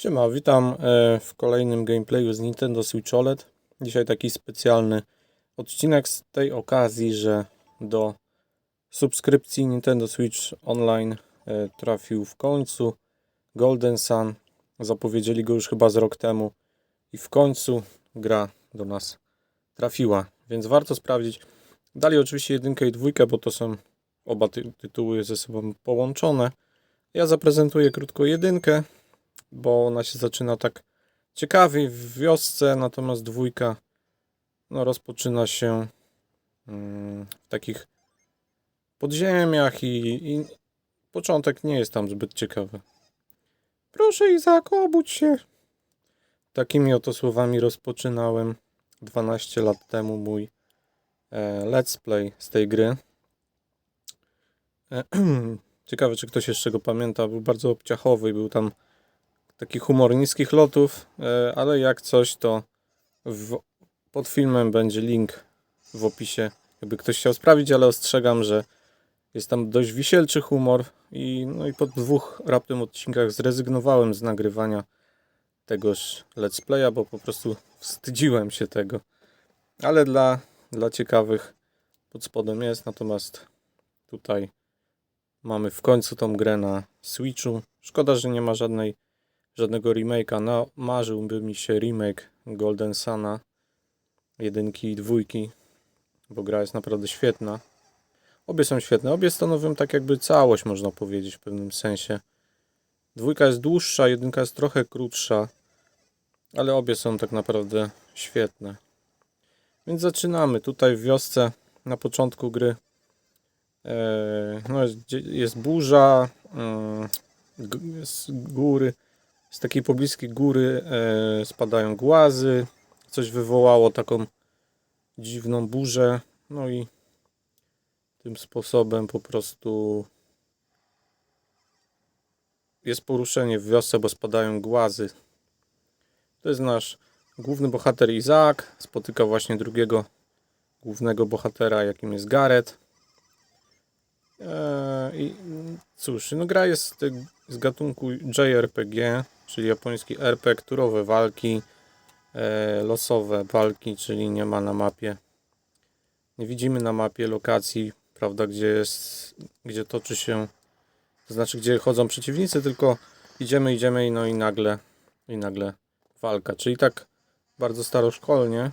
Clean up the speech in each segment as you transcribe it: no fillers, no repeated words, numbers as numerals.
Siema, witam w kolejnym gameplayu z Nintendo Switch OLED. Dzisiaj taki specjalny odcinek z tej okazji, że do subskrypcji Nintendo Switch Online trafił w końcu Golden Sun. Zapowiedzieli go już chyba z rok temu i w końcu gra do nas trafiła, więc warto sprawdzić. Dali oczywiście jedynkę i dwójkę, bo to są oba tytuły ze sobą połączone. Ja zaprezentuję krótko jedynkę, bo ona się zaczyna tak ciekawie w wiosce, natomiast dwójka rozpoczyna się w takich podziemiach i początek nie jest tam zbyt ciekawy. Proszę, Izak, obudź się. Takimi oto słowami rozpoczynałem 12 lat temu mój let's play z tej gry. Ciekawe, czy ktoś jeszcze go pamięta. Był bardzo obciachowy, był tam taki humor niskich lotów, ale jak coś, to pod filmem będzie link w opisie, jakby ktoś chciał sprawdzić, ale ostrzegam, że jest tam dość wisielczy humor i po 2 raptem odcinkach zrezygnowałem z nagrywania tegoż let's playa, bo po prostu wstydziłem się tego. Ale dla ciekawych pod spodem jest, natomiast tutaj mamy w końcu tą grę na Switchu. Szkoda, że nie ma żadnego remake'a. No, marzyłby mi się remake Golden Suna 1 i 2, bo gra jest naprawdę świetna. Obie są świetne, obie stanowią tak jakby całość, można powiedzieć w pewnym sensie. 2 jest dłuższa, 1 jest trochę krótsza, ale obie są tak naprawdę świetne. Więc zaczynamy tutaj w wiosce. Na początku gry jest burza, z góry, z takiej pobliskiej góry spadają głazy, coś wywołało taką dziwną burzę, no i tym sposobem po prostu jest poruszenie w wiosce, bo spadają głazy. To jest nasz główny bohater Izak, spotyka właśnie drugiego głównego bohatera, jakim jest Gareth. I cóż, gra jest z gatunku JRPG, czyli japoński RPG, turowe walki, losowe walki, czyli nie ma na mapie, nie widzimy na mapie lokacji, prawda, gdzie toczy się, to znaczy gdzie chodzą przeciwnicy, tylko idziemy i nagle walka, czyli tak bardzo staroszkolnie.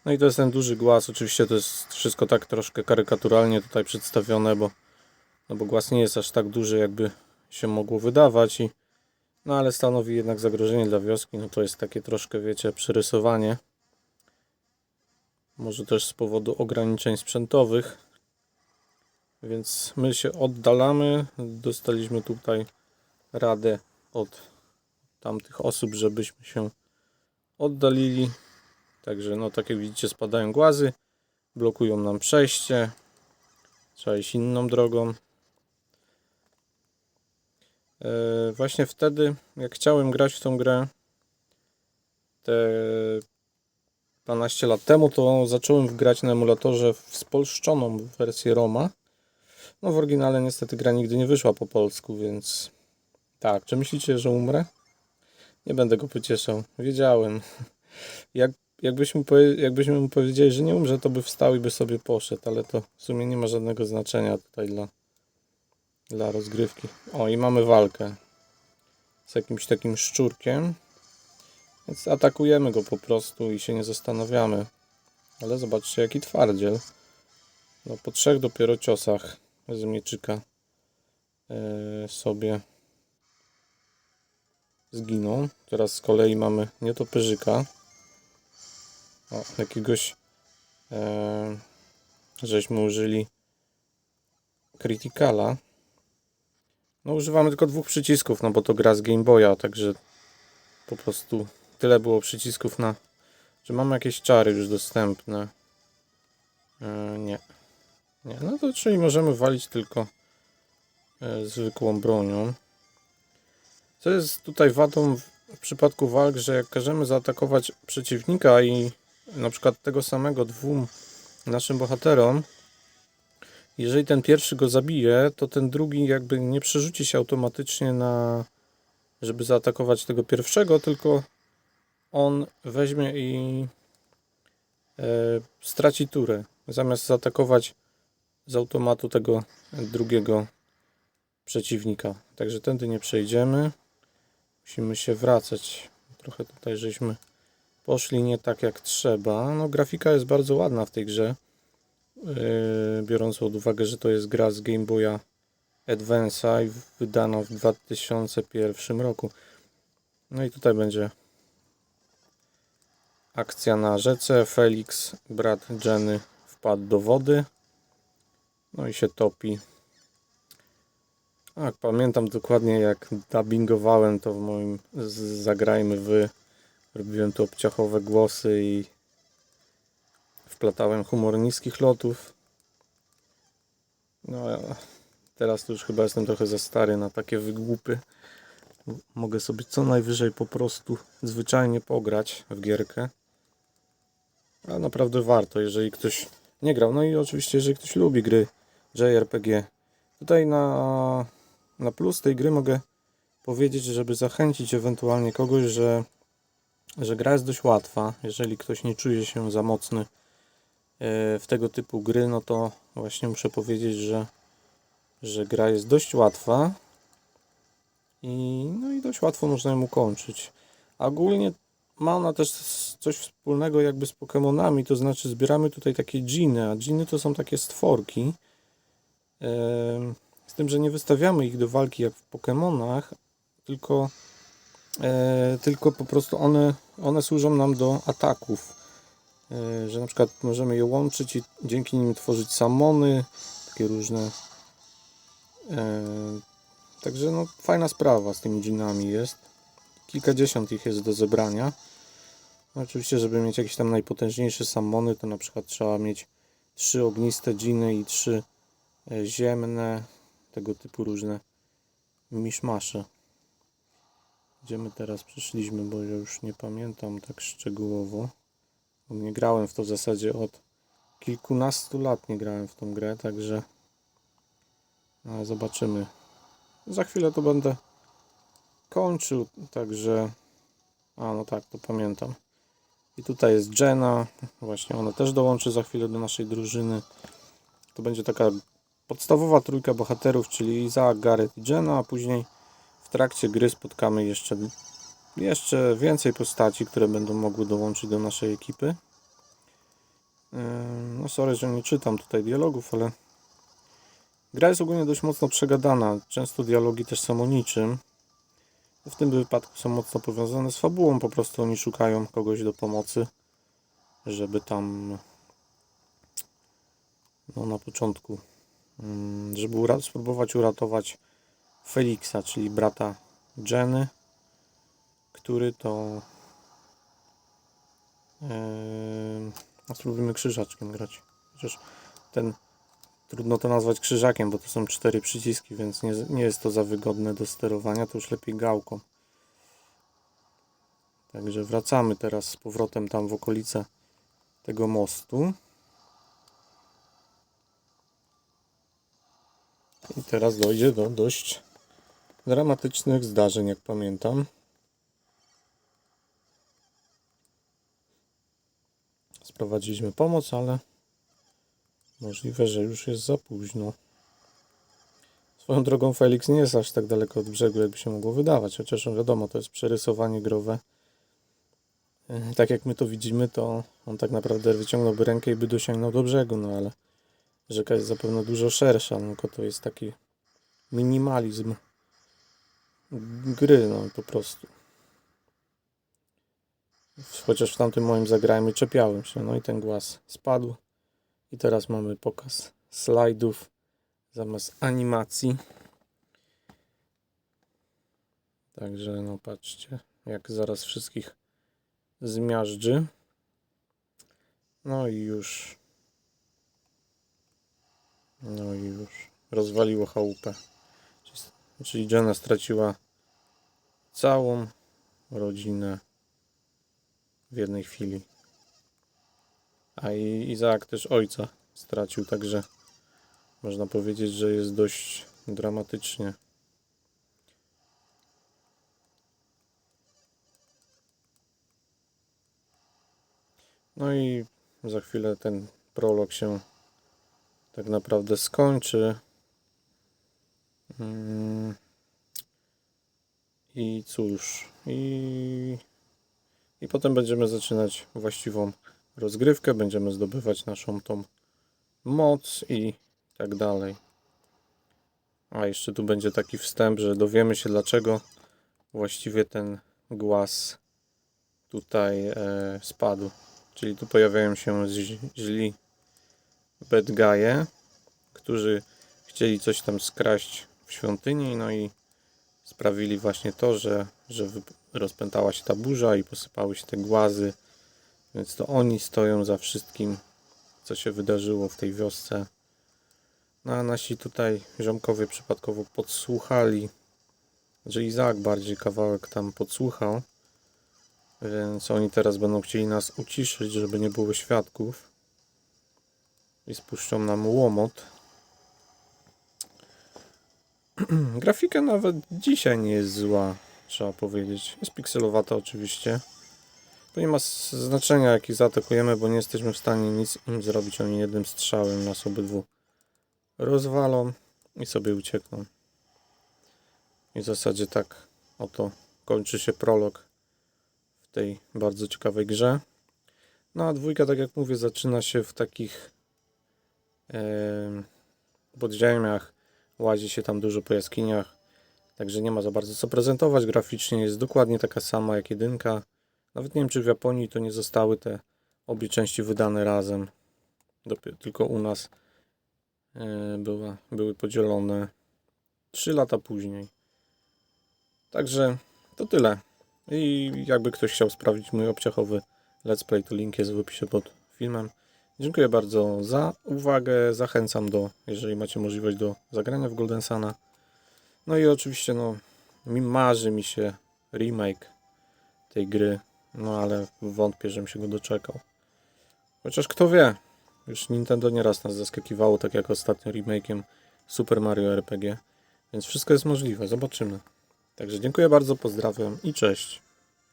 No i to jest ten duży głaz. Oczywiście to jest wszystko tak troszkę karykaturalnie tutaj przedstawione, bo głaz nie jest aż tak duży, jakby się mogło wydawać, ale stanowi jednak zagrożenie dla wioski. No to jest takie troszkę, wiecie, przerysowanie. Może też z powodu ograniczeń sprzętowych. Więc my się oddalamy. Dostaliśmy tutaj radę od tamtych osób, żebyśmy się oddalili. Także tak jak widzicie, spadają głazy, blokują nam przejście, trzeba iść inną drogą. Właśnie wtedy, jak chciałem grać w tą grę te 12 lat temu, to zacząłem grać na emulatorze w spolszczoną wersję ROMa. No w oryginale niestety gra nigdy nie wyszła po polsku, więc tak, czy myślicie, że umrę? Nie będę go pocieszał, wiedziałem. Jakbyśmy mu powiedzieli, że nie umrze, to by wstał i by sobie poszedł, ale to w sumie nie ma żadnego znaczenia tutaj dla rozgrywki. O, i mamy walkę z jakimś takim szczurkiem, więc atakujemy go po prostu i się nie zastanawiamy. Ale zobaczcie, jaki twardziel. No, po 3 dopiero ciosach z mieczyka sobie zginął. Teraz z kolei mamy nietoperzyka. O, jakiegoś żeśmy użyli Criticala. No używamy tylko 2 przycisków, no bo to gra z Game Boya, także po prostu tyle było przycisków Czy mamy jakieś czary już dostępne? Nie. No to czyli możemy walić tylko zwykłą bronią. Co jest tutaj wadą w przypadku walk, że jak każemy zaatakować przeciwnika i na przykład tego samego 2 naszym bohaterom, jeżeli ten pierwszy go zabije, to ten drugi jakby nie przerzuci się automatycznie na, żeby zaatakować tego pierwszego, tylko on weźmie i straci turę, zamiast zaatakować z automatu tego drugiego przeciwnika. Także tędy nie przejdziemy. Musimy się wracać. Trochę tutaj żeśmy poszli nie tak jak trzeba. No, grafika jest bardzo ładna w tej grze. Biorąc pod uwagę, że to jest gra z Game Boya Advance'a i wydana w 2001 roku. No i tutaj będzie akcja na rzece. Felix, brat Jenny, wpadł do wody. No i się topi. Tak, pamiętam dokładnie jak dubbingowałem to w moim Zagrajmy Wy. Robiłem tu obciachowe głosy i wplatałem humor niskich lotów. No, teraz to już chyba jestem trochę za stary na takie wygłupy. Mogę sobie co najwyżej po prostu zwyczajnie pograć w gierkę. A naprawdę warto, jeżeli ktoś nie grał. No i oczywiście, jeżeli ktoś lubi gry JRPG. Tutaj na plus tej gry mogę powiedzieć, żeby zachęcić ewentualnie kogoś, że gra jest dość łatwa. Jeżeli ktoś nie czuje się za mocny w tego typu gry, no to właśnie muszę powiedzieć, że gra jest dość łatwa no i dość łatwo można ją ukończyć. Ogólnie ma ona też coś wspólnego jakby z Pokemonami, to znaczy zbieramy tutaj takie dżiny, a dżiny to są takie stworki, z tym, że nie wystawiamy ich do walki jak w Pokemonach, tylko po prostu one służą nam do ataków, że na przykład możemy je łączyć i dzięki nim tworzyć samony, takie różne. Także no, fajna sprawa z tymi dżinami jest. Kilkadziesiąt ich jest do zebrania. No, oczywiście, żeby mieć jakieś tam najpotężniejsze samony, to na przykład trzeba mieć 3 ogniste dżiny i 3 ziemne, tego typu różne miszmasze. Gdzie my teraz przyszliśmy, bo ja już nie pamiętam tak szczegółowo. Bo nie grałem w to w zasadzie od kilkunastu lat, nie grałem w tą grę, także no, zobaczymy. Za chwilę to będę kończył, także no tak, to pamiętam. I tutaj jest Jenna, właśnie ona też dołączy za chwilę do naszej drużyny. To będzie taka podstawowa trójka bohaterów, czyli Isaac, Gareth i Jenna, a później w trakcie gry spotkamy jeszcze więcej postaci, które będą mogły dołączyć do naszej ekipy. No sorry, że nie czytam tutaj dialogów, ale gra jest ogólnie dość mocno przegadana. Często dialogi też są o niczym. W tym wypadku są mocno powiązane z fabułą, po prostu oni szukają kogoś do pomocy, żeby tam no na początku żeby spróbować uratować Felixa, czyli brata Jenny, który to spróbujmy krzyżaczkiem grać. Chociaż trudno to nazwać krzyżakiem, bo to są 4 przyciski, więc nie jest to za wygodne do sterowania, to już lepiej gałką. Także wracamy teraz z powrotem tam w okolice tego mostu. I teraz dojdzie do dość dramatycznych zdarzeń, jak pamiętam. Sprowadziliśmy pomoc, ale możliwe, że już jest za późno. Swoją drogą Felix nie jest aż tak daleko od brzegu, jakby się mogło wydawać, chociaż wiadomo, to jest przerysowanie growe. Tak jak my to widzimy, to on tak naprawdę wyciągnąłby rękę i by dosięgnął do brzegu, no ale rzeka jest zapewne dużo szersza, tylko to jest taki minimalizm gry, no po prostu. Chociaż w tamtym moim Zagrajmy czepiałem się, no i ten głaz spadł i teraz mamy pokaz slajdów zamiast animacji. Także no patrzcie, jak zaraz wszystkich zmiażdży. No i już rozwaliło chałupę. Czyli Jenna straciła całą rodzinę w jednej chwili. A i Izaak też ojca stracił, także można powiedzieć, że jest dość dramatycznie. No i za chwilę ten prolog się tak naprawdę skończy. I cóż, i potem będziemy zaczynać właściwą rozgrywkę, będziemy zdobywać naszą tą moc i tak dalej. A jeszcze tu będzie taki wstęp, że dowiemy się, dlaczego właściwie ten głaz tutaj spadł. Czyli tu pojawiają się źli bad guy'e, którzy chcieli coś tam skraść w świątyni, no i sprawili właśnie to, że rozpętała się ta burza i posypały się te głazy, więc to oni stoją za wszystkim, co się wydarzyło w tej wiosce. No a nasi tutaj ziomkowie przypadkowo podsłuchali, że Izaak bardziej kawałek tam podsłuchał, więc oni teraz będą chcieli nas uciszyć, żeby nie było świadków i spuszczą nam łomot. Grafika nawet dzisiaj nie jest zła, trzeba powiedzieć. Jest pikselowata oczywiście. To nie ma znaczenia, jak ich zaatakujemy, bo nie jesteśmy w stanie nic im zrobić. Oni jednym strzałem nas obydwu rozwalą i sobie uciekną. I w zasadzie tak oto kończy się prolog w tej bardzo ciekawej grze. No a dwójka, tak jak mówię, zaczyna się w takich podziemiach. Łazi się tam dużo po jaskiniach, także nie ma za bardzo co prezentować. Graficznie jest dokładnie taka sama jak jedynka. Nawet nie wiem, czy w Japonii to nie zostały te obie części wydane razem. Tylko u nas były podzielone 3 lata później. Także to tyle. I jakby ktoś chciał sprawdzić mój obciachowy let's play, to link jest w opisie pod filmem. Dziękuję bardzo za uwagę. Zachęcam jeżeli macie możliwość, do zagrania w Golden Suna. No i oczywiście, marzy mi się remake tej gry, ale wątpię, żebym się go doczekał. Chociaż kto wie, już Nintendo nieraz nas zaskakiwało, tak jak ostatnio remake'iem Super Mario RPG, więc wszystko jest możliwe, zobaczymy. Także dziękuję bardzo, pozdrawiam i cześć.